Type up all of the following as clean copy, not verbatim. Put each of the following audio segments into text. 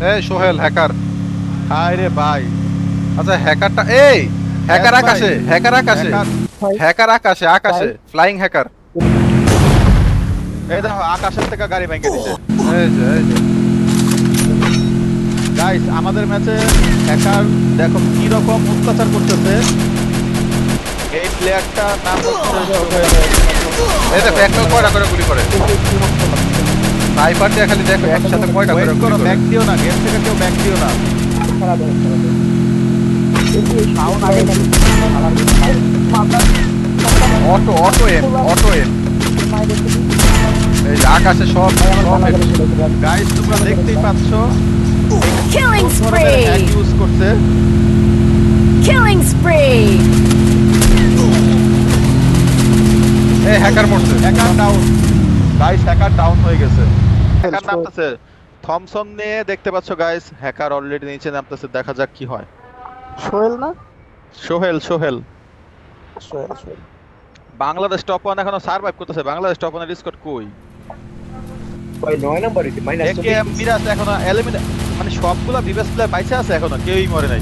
এই সোহেল হ্যাকার। হায় রে ভাই। আচ্ছা হ্যাকারটা এই হ্যাকার Yes, আকাশে, ভাই। হ্যাকার আকাশে, হ্যাকার। হ্যাকার আকাশে, আকাশে ফ্লাইং হ্যাকার। এই দেখো আকাশের থেকে গাড়ি ভেঙে দিছে। এই যে গাইস আমাদের ম্যাচে হ্যাকার দেখো কি রকম অত্যাচার করতেছে। এই প্লেয়ারটার নাম হচ্ছে সোহেল। এই দেখো একটা কয়টা করে গুলি করে। স্নাইপার দিয়ে খালি দেখো একসাথে কয়টা করে ওয়েট গুলি করো, করে। ব্যাক দিও না, গেম থেকে কেউ ব্যাক দিও না। অটো অটো এম, অটো এম। এই যে আকাশে সব সব গাইস তোমরা দেখতেই পাচ্ছ Killing হ্যাক spree! ইউজ করছে। Killing spree! এই হ্যাকার মরছে। Hacker down. Guys hacker down হয়ে গেছে। হ্যাকার নামতেছে থমসন নিয়ে, দেখতে পাচ্ছ গাইস হ্যাকার অলরেডি নিচে নামতেছে। দেখা যাক কি হয়। সোহেল না সোহেল সোহেল সোহেল সোহেল বাংলাদেশ টপ 1 এখনো সার্ভাইভ করতেছে। বাংলাদেশ টপ 1 এর স্কোর কই? ভাই 9 নাম্বার হইছে মাইনাস একেএম মিরাজ এখনো এলিমিনেট, মানে সবগুলা বিবেস প্লেয়ার বাইচে আছে এখনো, কেউই মরে নাই।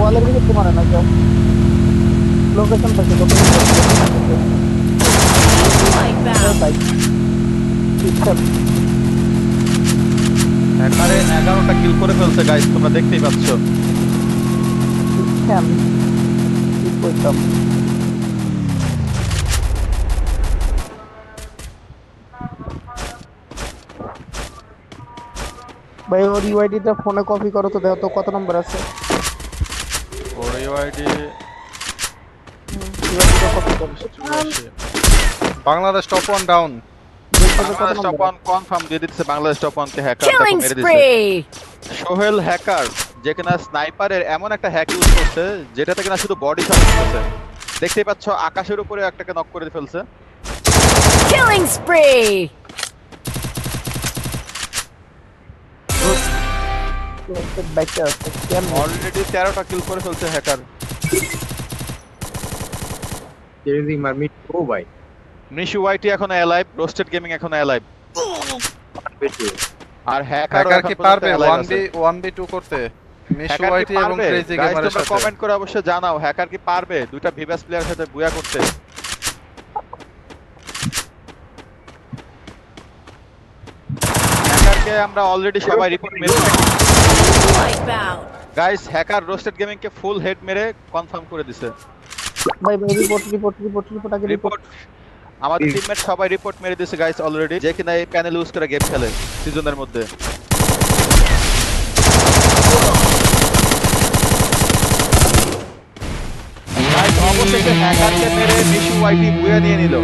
ওয়ালের ভিতরে মারে না কেউ লোকেশন পাইছে Wipeout! হ্যাকারে 11টা কিল করে ফেলছে গাইস, তোমরা দেখতেই পাচ্ছ। ভাই ওর ইউআইডিটা ফোনে কপি করো তো দেখো তো কত নম্বর আছে ওর ইউআইডি ইউআইডিটা কপি করো Bangladesh top 1 down. Bangladesh top 1 confirm দিয়ে দিচ্ছে। বাংলাদেশ টপ 1 কে হ্যাকার দেখো Killing মেরে দিচ্ছে। spree! সোহেল হ্যাকার যে কিনা স্নাইপারের এমন একটা হ্যাক ইউজ করছে যেটাতে কিনা শুধু বডি শট করতেছে। দেখতেই পাচ্ছ আকাশের উপরে একটাকে নক করে ফেলছে। Killing spree! বাইকটা আছে কেন অলরেডি 13টা কিল করে ফেলছে হ্যাকার। চেঞ্জিং মারমিট ও ভাই নিশু ওয়াইটি এখন অ্যালাইভ, রোস্টেড গেমিং এখন অ্যালাইভ, বেশি আর হ্যাকার কি পারবে 1v1v2 করতে? মিশু ওয়াইটি এবং ক্রেজি গেমারের তোমরা সাথে। কমেন্ট করে অবশ্যই জানাও হ্যাকার কি পারবে দুইটা ভিভাস প্লেয়ারের সাথে বুয়া করতে। হ্যাকারকে আমরা অলরেডি সবাই রিপোর্ট মেরে Wipeout! Guys hacker roasted gaming কে ফুল হেড মেরে কনফার্ম করে দিছে। ভাই ভাই রিপোর্ট আগে রিপোর্ট রিপোর্ট আমাদের টিমমেট সবাই রিপোর্ট মেরে দিছে গাইস অলরেডি, যে কিনা এই প্যানেল ইউজ করে গেম খেলে সিজনের মধ্যে। গাইস অবশেষে হ্যাকারকে মেরে মিশু ওয়াইটি বুয়া নিয়ে নিল।